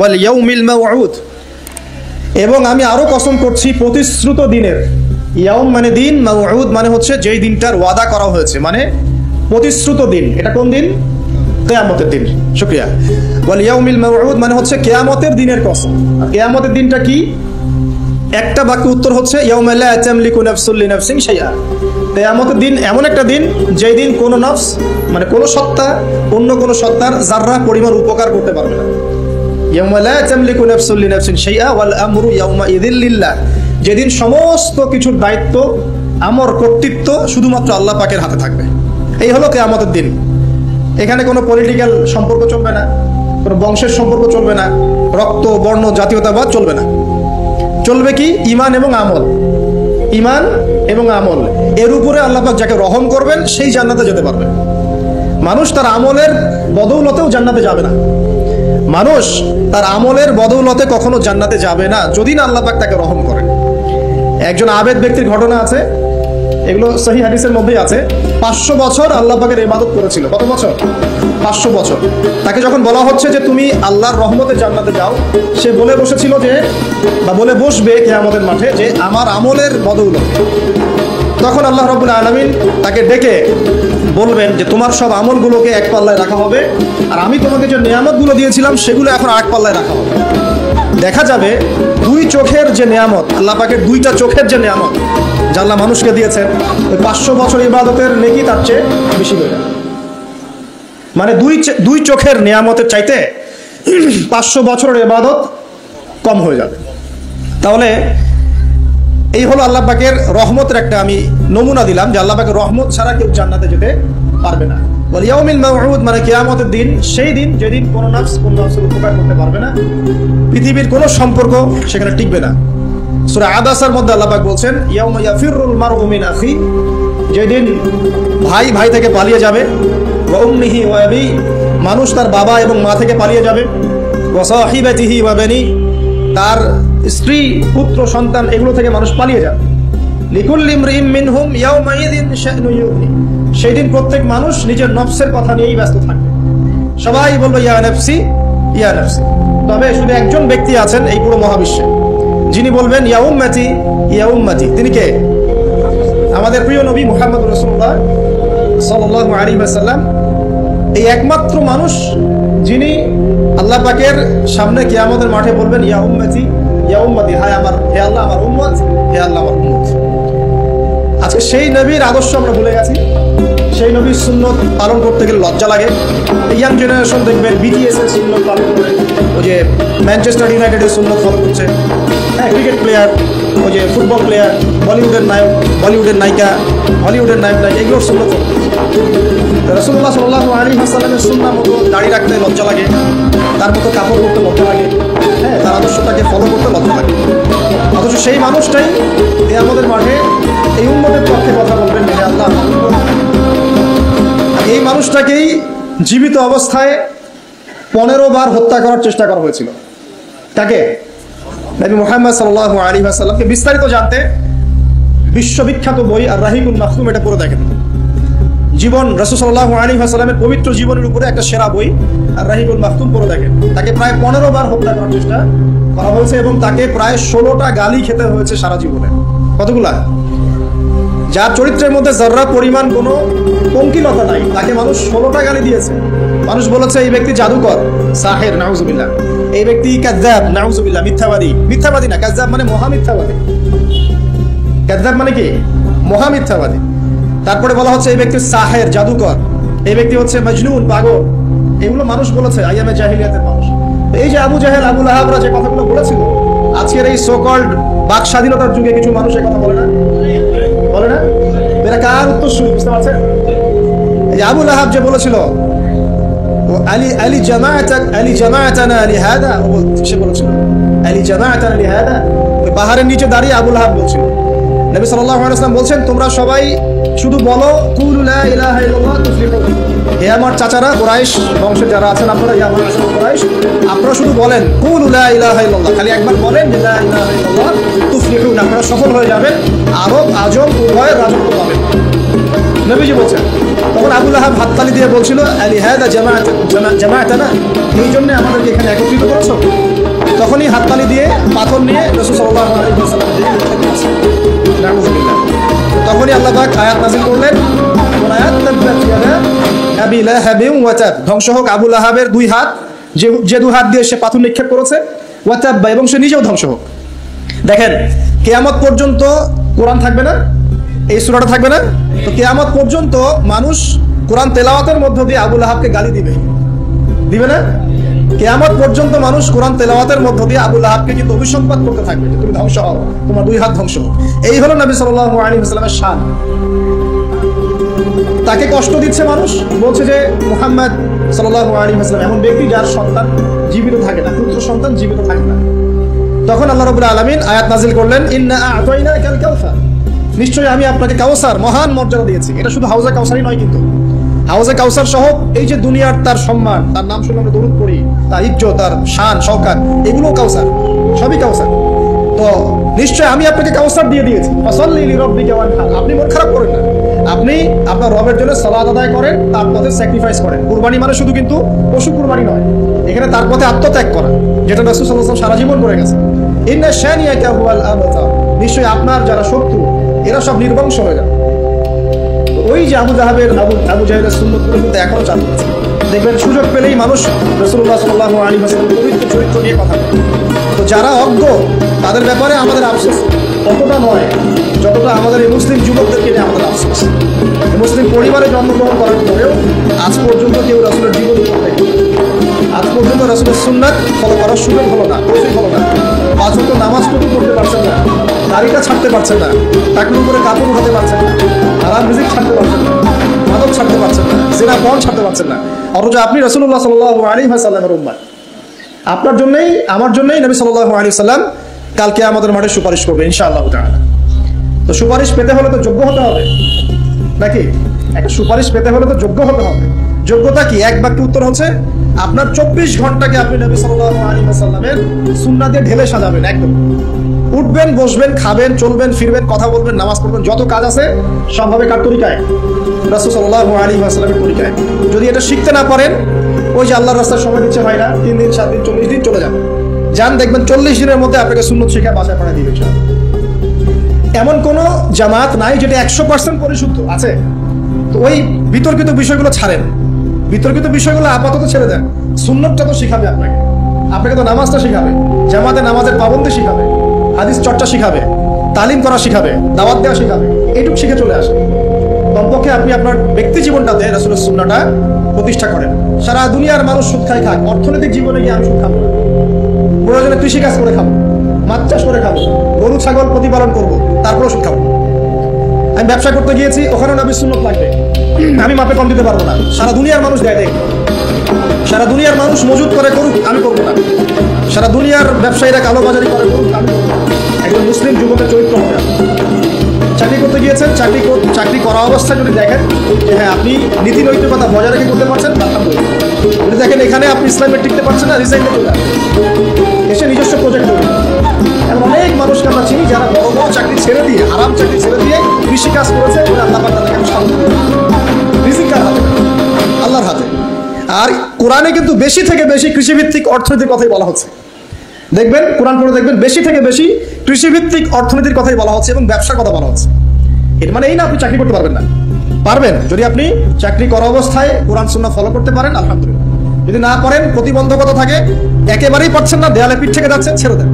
ওয়াল ইয়াউমিল মাউউদ, এবং আমি আরো কসম করছি প্রতিশ্রুত দিনের। ইয়াউম মানে দিন, মাউউদ মানে হচ্ছে যেই দিনটার ওয়াদা করা হয়েছে, মানে প্রতিশ্রুত দিন। এটা কোন দিন? কিয়ামতের দিন। শুকরিয়া। ওয়াল ইয়াউমিল মাউউদ মানে হচ্ছে কিয়ামতের দিনের কসম। আর কিয়ামতের দিনটা কি? একটা বাক্য উত্তর হচ্ছে ইয়াউমা লা তামলিকু নাফসুন লিনাফসিন শাইআ। কিয়ামতের দিন এমন একটা দিন যেই দিন কোনো নফস মানে কোনো সত্তা অন্য কোনো সত্তার যাররা পরিমাণ উপকার করতে পারবে না। ইয়াউমা লা তামলিকু নাফসুন লিনাফসিন শাইআ ওয়াল আমরু ইয়াউমাইযিন লিল্লাহ, যেদিন সমস্ত কিছুর দায়িত্ব, আমর, কর্তৃত্ব শুধুমাত্র আল্লাহ পাকের হাতে থাকবে। এই হলো কিয়ামতের দিন। এখানে কোনো পলিটিক্যাল সম্পর্ক চলবে না, কোনো বংশের সম্পর্ক চলবে না, রক্ত, বর্ণ, জাতীয়তাবাদ চলবে না। চলবে কি? ঈমান এবং আমল। ঈমান এবং আমল, এর উপরে আল্লাহ পাক যাকে রহম করবেন সেই জান্নাতে যেতে পারবে। মানুষ তার আমলের বদৌলতেও জান্নাতে যাবে না। মানুষ তার আমলের বদৌলতে কখনো জান্নাতে যাবে না যদি না আল্লাহ পাক তাকে রহম করেন। একজন আবেদ ব্যক্তির ঘটনা আছে, এগুলো সহিহ হাদিসের মধ্যেই আছে। 500 বছর আল্লাহ পাকের ইবাদত করেছিল। কত বছর? 500 বছর। তাকে যখন বলা হচ্ছে যে তুমি আল্লাহর রহমতে জান্নাতে যাও, সে বলে বসেছিল যে, বা বলে বসবে কিয়ামতের মাঠে, যে আমার আমলের বদৌলতে। তখন আল্লাহ রাব্বুল আলামিন তাকে ডেকে বলবেন যে তোমার সব আমলগুলোকে এক পাল্লায় রাখা হবে, আর আমি তোমাকে যে নিয়ামতগুলো দিয়েছিলাম সেগুলো এখন আরেক পাল্লায় রাখা হবে। দেখা যাবে দুই চোখের যে নিয়ামত, আল্লাহ পাকের দুইটা চোখের যে নিয়ামত যা আল্লাহ মানুষকে দিয়েছেন, ওই 500 বছর ইবাদতের নেকি তার চেয়ে বেশি হয়ে যাবে। মানে দুই চোখের নিয়ামতের চাইতে 500 বছরের ইবাদত কম হয়ে যাবে। তাহলে এই হলো আল্লাহ পাকের রহমতের একটা আমি নমুনা দিলাম, যে আল্লাহ পাকের রহমত ছাড়া কেউ জান্নাতে যেতে পারবে না। ওয়াল ইয়াউমিল মাউউদ মানে কিয়ামতের দিন, সেই দিন যেদিন কোনো নফস কোনো নফসের উপকার করতে পারবে না, পৃথিবীর কোনো সম্পর্ক সেখানে টিকবে না। সূরা আবাসার মধ্যে আল্লাহ পাক বলছেন ইয়াউমা ইয়াফিরুল মারউ মিন আখি, যেদিন ভাই ভাই থেকে পালিয়ে যাবে, ওয়া উম্মিহি ওয়া আবি, মানুষ তার বাবা এবং মা থেকে পালিয়ে যাবে, ওয়া সাহিবাতিহি ওয়া বানি, তার স্ত্রী, পুত্র, সন্তান, এগুলো থেকে মানুষ পালিয়ে যাবে। লিকুল্লি ইমরিইম মিনহুম ইয়াউমাইযিন শা'নু ইউগনি, সেই দিন প্রত্যেক মানুষ নিজের নফসের কথা নিয়েই ব্যস্ত থাকবে। সবাই বলবে ইয়া নাফসি ইয়া নাফসি। তবে শুধু একজন ব্যক্তি আছেন এই পুরো মহাবিশ্বে, যিনি বলবেন ইয়া উম্মতি ইয়া উম্মতি। তিনি কে? আমাদের প্রিয় নবী মুহাম্মদ রাসূলুল্লাহ সাল্লাল্লাহু আলাইহি ওয়াসাল্লাম, এই একমাত্র মানুষ যিনি আল্লাহ পাকের সামনে কিয়ামতের মাঠে বলবেন ইয়া উম্মতি ইয়া উম্মতি, হায় আমার, হে আল্লাহ আমার উম্মত, হে আল্লাহ আমার উম্মত। আজকে সেই নবীর আদর্শ আমরা ভুলে গেছি। সেই নবীর সুন্নত পালন করতে গেলে লজ্জা লাগে। ইয়াং জেনারেশন দেখবেন বিটিএস এর সুন্নত পালন করে, ওই যে ম্যানচেস্টার ইউনাইটেডের সুন্নত ফলো করছে। হ্যাঁ, ক্রিকেট প্লেয়ার, ওই যে ফুটবল প্লেয়ার, বলিউডের নায়ক, বলিউডের নায়িকা, হলিউডের নায়ক, এগুলোর সুন্নত ফলো করছে। রাসূলুল্লাহ সাল্লাল্লাহু আলাইহি ওয়াসাল্লামের সুন্নাহ মতো দাড়ি রাখতে লজ্জা লাগে, তার মতো কাপড় পরতে লজ্জা লাগে, হ্যাঁ, তার আদর্শটাকে ফলো করতে লজ্জা লাগে। অথচ সেই মানুষটাই কিয়ামতের মাঠে এই উম্মতের পক্ষে কথা বলবেন, হে আল্লাহ। এই মানুষটাকেই জীবিত অবস্থায় 15 বার হত্যা করার চেষ্টা করা হয়েছিল। তাকে নবী মুহাম্মদ সাল্লাল্লাহু আলাইহি ওয়াসাল্লামকে বিস্তারিত জানতে বিশ্ববিখ্যাত বই আর রাহিকুল মাখতুম এটা পড়ে দেখেন। জীবন, রাসূল সাল্লাল্লাহু আলাইহি ওয়াসাল্লামের পবিত্র জীবনের উপরে একটা সেরা বই আর রাহিকুল মাখতুম পড়ে দেখেন। তাকে প্রায় 15 বার হত্যা করার চেষ্টা করা হয়েছে এবং তাকে প্রায় 16টা গালি খেতে হয়েছে সারা জীবনে। কতগুলা? যার চরিত্রের মধ্যে যারা পরিমাণ কোনো পঙ্কিলতা নাই, তাকে মানুষ 16টা গালি দিয়েছে। মানুষ বলেছে এই ব্যক্তি জাদুকর, সাহির, নাউজুবিল্লাহ। এই ব্যক্তি কাযযাব, নাউজুবিল্লাহ, মিথ্যাবাদী। মিথ্যাবাদী না, কাযযাব মানে মহা মিথ্যাবাদী। কাযযাব মানে কি? মহা মিথ্যাবাদী। তারপরে বলা হচ্ছে এই ব্যক্তি সাহির, জাদুকর। এই ব্যক্তি হচ্ছে মজনুন, পাগল। এগুলো মানুষ বলেছে আইয়ামে জাহিলিয়াতের মানুষ। এই যে আবু জাহেল, আবু লাহাবরা যে কথাগুলো বলেছিল, আজকের এই সো কল্ড বাক স্বাধীনতার যুগে কিছু মানুষ এই কথা বলে না? বলে না? এরা কার উত্তরসূরি, বুঝতে পারছেন? এই যে আবু লাহাব যে বলেছিল আলী জামাআতানা লিহাদা, সে বলেছিল আলী জামাআতানা লিহাদা, ওই পাহাড়ের নিচে দাঁড়িয়ে আবু লাহাব বলছিল। নবী সাল্লাল্লাহু আলাইহি ওয়াসাল্লাম বলছেন তোমরা সবাই শুধু বলো কুলু লা ইলাহা ইল্লাল্লাহ তুফলিহুন। হে আমার চাচারা, কুরাইশ বংশে যারা আছেন আপনারা, হে আমার কুরাইশ, আপনারা শুধু বলেন কুলু লা ইলাহা ইল্লাল্লাহ, খালি একবার বলেন যে লা ইলাহা ইল্লাল্লাহ তুফলিহুন, আপনারা সফল হয়ে যাবেন, আরব আজম উভয়ের রাজত্ব পাবেন। নবীজি বলছেন। তখন আবু লাহাব হাততালি দিয়ে বলছিল আলী হাদা জামাআতানা, এই জন্য আমাদেরকে এখানে একত্রিত করেছো। তখনই হাততালি দিয়ে পাথর নিয়ে রাসূল সাল্লাল্লাহু আলাইহি ওয়াসাল্লামের দিকে নিক্ষেপ করেছে। নাউযুবিল্লাহ। তখনই আল্লাহ পাক আয়াত নাযিল করলেন, কোন আয়াত? তাব্বাত ইয়াদা আবি লাহাবিন ওয়া তাব। ধ্বংস হোক আবু লাহাবের দুই হাত, যে দুই হাত দিয়ে সে পাথর নিক্ষেপ করেছে, ওয়া তাব, এবং সে নিজেও ধ্বংস হোক। দেখেন, কিয়ামত পর্যন্ত কোরআন থাকবে না, এই সূরাটা থাকবে না, তো কিয়ামত পর্যন্ত মানুষ কোরআন তেলাওয়াতের মধ্য দিয়ে আবু লাহাবকে গালি দিবে না? কিয়ামত পর্যন্ত মানুষ কোরআন তেলাওয়াতের মধ্য দিয়ে আবু লাহাবকে কিন্তু অভিসম্পাদ করতে থাকবে, তুমি ধ্বংস হও, তোমার দুই হাত ধ্বংস হোক। এই হলো নবী সাল্লাল্লাহু আলাইহি ওয়াসাল্লামের শান। তাকে কষ্ট দিচ্ছে মানুষ, বলছে যে মুহাম্মদ সাল্লাল্লাহু আলাইহি ওয়াসাল্লাম এমন ব্যক্তি যার সন্তান জীবিত থাকে না, পুত্র সন্তান জীবিত থাকে না। তখন আল্লাহ রাব্বুল আলামিন আয়াত নাযিল করলেন, ইন্না আ'তাইনাকাল কাউসার, নিশ্চয়ই আমি আপনাকে কাউসার, মহান মর্যাদা দিয়েছি। এটা শুধু হাউজে কাউসারই নয়, কিন্তু হাউজে কাউসার সহ এই যে দুনিয়ার তার সম্মান, তার নাম শুনে আমরা দরুদ পড়ি, তার ইজ্জত, তার শান শওকাত, এগুলো কাউসার, সবই কাউসার। তো নিশ্চয় আমি আপনাকে কাউসার দিয়ে দিয়েছি। ফাসাল্লি লিরাব্বিকা ওয়ানহার, আপনি মন খারাপ করেন না, আপনি আপনার রবের জন্য সালাত আদায় করেন, তার পথে স্যাক্রিফাইস করেন। কুরবানি মানে শুধু কিন্তু পশু কুরবানি নয়, এখানে তার পথে আত্মত্যাগ করা, যেটা রাসূল সাল্লাল্লাহু আলাইহি ওয়াসাল্লাম সারা জীবন করে গেছেন। ইন্না শানিয়াকা হুয়াল আবতার, নিশ্চয়ই আপনার যারা শত্রু এরা সব নির্বংশ হয়ে যাবে। ওই যে আবু জাহেলের সুন্নতগুলো কিন্তু এখনো চালু আছে। দেখবেন সুযোগ পেলেই মানুষ রাসূলুল্লাহ সাল্লাল্লাহু আলাইহি ওয়াসাল্লামের পবিত্র চরিত্র নিয়ে কথা বলে। তো যারা অজ্ঞ তাদের ব্যাপারে আমাদের আফসোস ততটা নয় যতটা আমাদের এই মুসলিম যুবকদেরকে নিয়ে আমাদের আফসোস। মুসলিম পরিবারে জন্মগ্রহণ করার পরেও আজ পর্যন্ত কেউ রাসূলের জীবন করতে, আজ পর্যন্ত রাসূলের সুন্নাত ফলো করার সুযোগ হলো না, তৌফিক হলো না। পাঁচ ওয়াক্ত নামাজটুকু পড়তে পারছেন না, দাড়িটা ছাড়তে পারছেন না, টাকলু করে কাপড় উঠাতে পারছেন না, হারাম রিজিক ছাড়তে পারছেন না, মাদক ছাড়তে পারছেন না, জিনা পণ ছাড়তে পারছেন না। অথচ আপনি রাসূলুল্লাহ সাল্লাল্লাহু আলাইহি ওয়াসাল্লামের উম্মত, আপনার জন্যই আমার জন্যই নবী সাল্লাল্লাহু আলাইহি ওয়াসাল্লাম কালকে আমাদের মাঠে সুপারিশ করবে ইনশাআল্লাহ তাআলা। তো সুপারিশ পেতে হলে তো যোগ্য হতে হবে নাকি? একটা সুপারিশ পেতে হলে তো যোগ্য হতে হবে। যোগ্যতা কি? এক বাক্যে উত্তর হচ্ছে আপনার 24 ঘন্টাকে আপনি নবী সাল্লাল্লাহু আলাইহি ওয়াসাল্লামের সুন্নাহ দিয়ে ঢেলে সাজাবেন। একদম উঠবেন, বসবেন, খাবেন, চলবেন, ফিরবেন, কথা বলবেন, নামাজ পড়বেন, যত কাজ আছে সব হবে কার তরিকায়? রাসূল সাল্লাল্লাহু আলাইহি ওয়াসাল্লামের তরিকায়। যদি এটা শিখতে না পারেন, ওই যে আল্লাহর রাস্তায় সময় দিচ্ছে হয় না, 3 দিন 7 দিন 40 দিন চলে যাবে, যান দেখবেন 40 দিনের মধ্যে আপনাকে সুন্নত শিখা বাসায় পাঠিয়ে দিবে। এমন কোন জামাত নাই যেটা 100% পরিশুদ্ধ আছে। তো ওই বিতর্কিত বিষয়গুলো ছাড়েন, বিতর্কিত বিষয়গুলো আপাতত ছেড়ে দেন। সুন্নতটা তো শিখাবে আপনাকে, আপনাকে তো নামাজটা শিখাবে, জামাতে নামাজের পাবন্দি শিখাবে, হাদিস চর্চা শিখাবে, তালিম করা শিখাবে, দাওয়াত দেওয়া শিখাবে। এইটুকু শিখে চলে আসে। কমপক্ষে আপনি আপনার ব্যক্তি জীবনটাতে রাসূলের সুন্নাহটা প্রতিষ্ঠা করেন। সারা দুনিয়ার মানুষ সুদ খায় খাক, অর্থনৈতিক জীবনে গিয়ে আমি সুদ খাবো না। প্রয়োজনে কৃষিকাজ করে খাবো, মাছ চাষ করে খাবো, গরু ছাগল প্রতিপালন করবো, তারপরে সুদ খাবো। আমি ব্যবসা করতে গিয়েছি, ওখানে নবীর সুন্নাত লাগবে, আমি মাপে কম দিতে পারবো না। সারা দুনিয়ার মানুষ দেয় দেখ, সারা দুনিয়ার মানুষ মজুদ করে করুক, আমি করবো না। সারা দুনিয়ার ব্যবসায়ীরা কালোবাজারি করে করুক, আমি করবো না। একজন মুসলিম যুবকের চরিত্র হবে। চাকরি করতে গিয়েছেন, চাকরি করা অবস্থায় যদি দেখেন যে হ্যাঁ আপনি নীতি নৈতিকতা বজায় রেখে করতে পারছেন, যদি দেখেন এখানে আপনি ইসলামে টিকতে পারছেন না, রিজাইন করতে এসে নিজস্ব প্রজেক্ট করবেন। এমন অনেক মানুষকে আমরা চিনি যারা বড় বড় চাকরি ছেড়ে দিয়ে, আরাম চাকরি ছেড়ে দিয়ে কৃষিকাজ করেছে, বলে আল্লাহ পাক তাদেরকে সাহায্য করেছে। রিজিক কার হাতে? আল্লাহর হাতে। আর কোরআনে কিন্তু বেশি থেকে বেশি কৃষিভিত্তিক অর্থনীতির কথাই বলা হচ্ছে। দেখবেন কোরআন পড়ে দেখবেন বেশি থেকে বেশি কৃষিভিত্তিক অর্থনীতির কথাই বলা হচ্ছে এবং ব্যবসার কথা বলা হচ্ছে। এর মানে এই না আপনি চাকরি করতে পারবেন না, পারবেন যদি আপনি চাকরি করা অবস্থায় কোরআন সুন্নাহ ফলো করতে পারেন, আলহামদুলিল্লাহ। যদি না পারেন, প্রতিবন্ধকতা থাকে, একেবারেই পারছেন না, দেয়ালে পিঠ থেকে যাচ্ছেন, ছেড়ে দেন।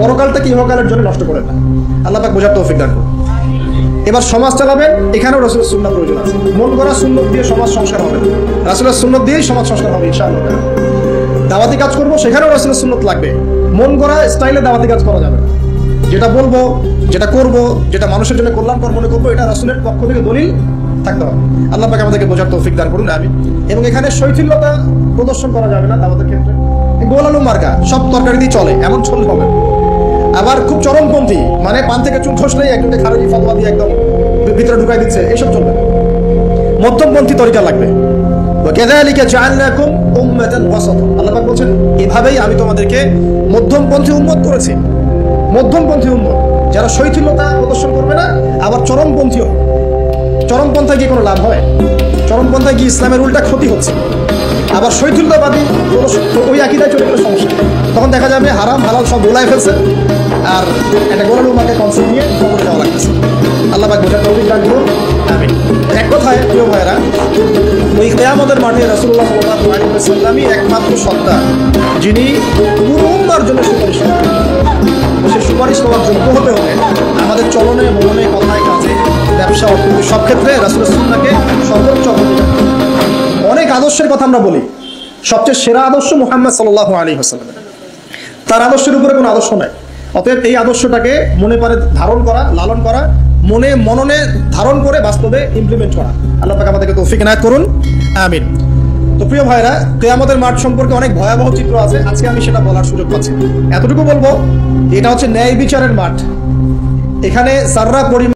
পরকালটাকে ইহকালের জন্য নষ্ট করেন না। আল্লাহ পাক বোঝার তৌফিক দান করুন। এবার সমাজ চালাবেন, এখানেও রাসূলের সুন্নাহ প্রয়োজন আছে। মন গড়া সুন্নাত দিয়ে সমাজ সংস্কার হবে না, রাসূলের সুন্নাত দিয়েই সমাজ সংস্কার হবে ইনশাআল্লাহ। দাওয়াতি কাজ করবো, সেখানেও রাসূলের সুন্নাত লাগবে। মন গড়া স্টাইলে দাওয়াতি কাজ করা যাবে না। যেটা বলবো, যেটা করব, যেটা মানুষের জন্য কল্যাণকর মনে করবো, এটা রাসূলের পক্ষ থেকে দলিল থাকতে হবে। আল্লাহ পাক আমাদেরকে বোঝার তৌফিক দান করুন, আমিন। এবং এখানে শৈথিল্যতা প্রদর্শন করা যাবে না দাওয়াতের ক্ষেত্রে। গোল আলু মার্কা সব তরকারি দিয়ে চলে, এমন চললে হবে। আবার খুব চরমপন্থী, মানে পান থেকে চুন খসলেই একজনকে খারেজি ফতোয়া দিয়ে একদম ভিতরে ঢুকাই দিচ্ছে, এইসব চলবে। মধ্যমপন্থী তরিকা লাগবে। ওয়াকাযালিকা জাআলনাকুম উম্মাতান ওয়াসাতা, আল্লাহ পাক বলেন এভাবেই আমি তোমাদেরকে মধ্যমপন্থী উম্মত করেছি। মধ্যমপন্থী উম্মত যারা শৈথিল্যতা প্রদর্শন করবে না, আবার চরমপন্থীও। চরমপন্থায় গিয়ে কোনো লাভ হয়? চরমপন্থায় গিয়ে ইসলামের উল্টা ক্ষতি হচ্ছে। আবার শৈথিল্যবাদী ওই আকীদায় চলে গেলে সমস্যা। তখন দেখা যাবে হারাম হালাল সব গোলায় ফেলছে, আর একটা গোলালু মাকে কনসেপ্ট নিয়ে কবরে যাওয়া লাগতেছে। আল্লাহ পাক বোঝার তৌফিক দান করুন, আমিন। এক কথায় প্রিয় ভাইরা, ওই কিয়ামতের মাঠে রাসূলুল্লাহ সাল্লাল্লাহু আলাইহি ওয়াসাল্লামই একমাত্র সত্তা যিনি পুরো উম্মার জন্য সুপারিশ করেন। সে সুপারিশ করার যোগ্য হতে হবে আমাদের চলনে বলনে কথায় কাজে ব্যবসা অর্থনীতি সব ক্ষেত্রে রাসূলের সুন্নাহকে সর্বোচ্চ অগ্রাধিকার। অনেক আদর্শের কথা আমরা বলি, সবচেয়ে সেরা আদর্শ মুহাম্মদ সাল্লাল্লাহু আলাইহি ওয়াসাল্লাম, তার আদর্শের উপরে কোনো আদর্শ নাই। অতএব এই আদর্শটাকে মনে করে ধারণ করা, লালন করা, মননে ধারণ করে বাস্তবে ইমপ্লিমেন্ট করা। আল্লাহ পাক আমাদেরকে তৌফিক ইনায়াত করুন, আমিন। তো প্রিয় ভাইরা, কিয়ামতের মাঠ সম্পর্কে অনেক ভয়াবহ চিত্র আছে, আজকে আমি সেটা বলার সুযোগ পাচ্ছি। এতটুকু বলবো, এটা হচ্ছে ন্যায় বিচারের মাঠ। এখানে যাররা পরিমাণ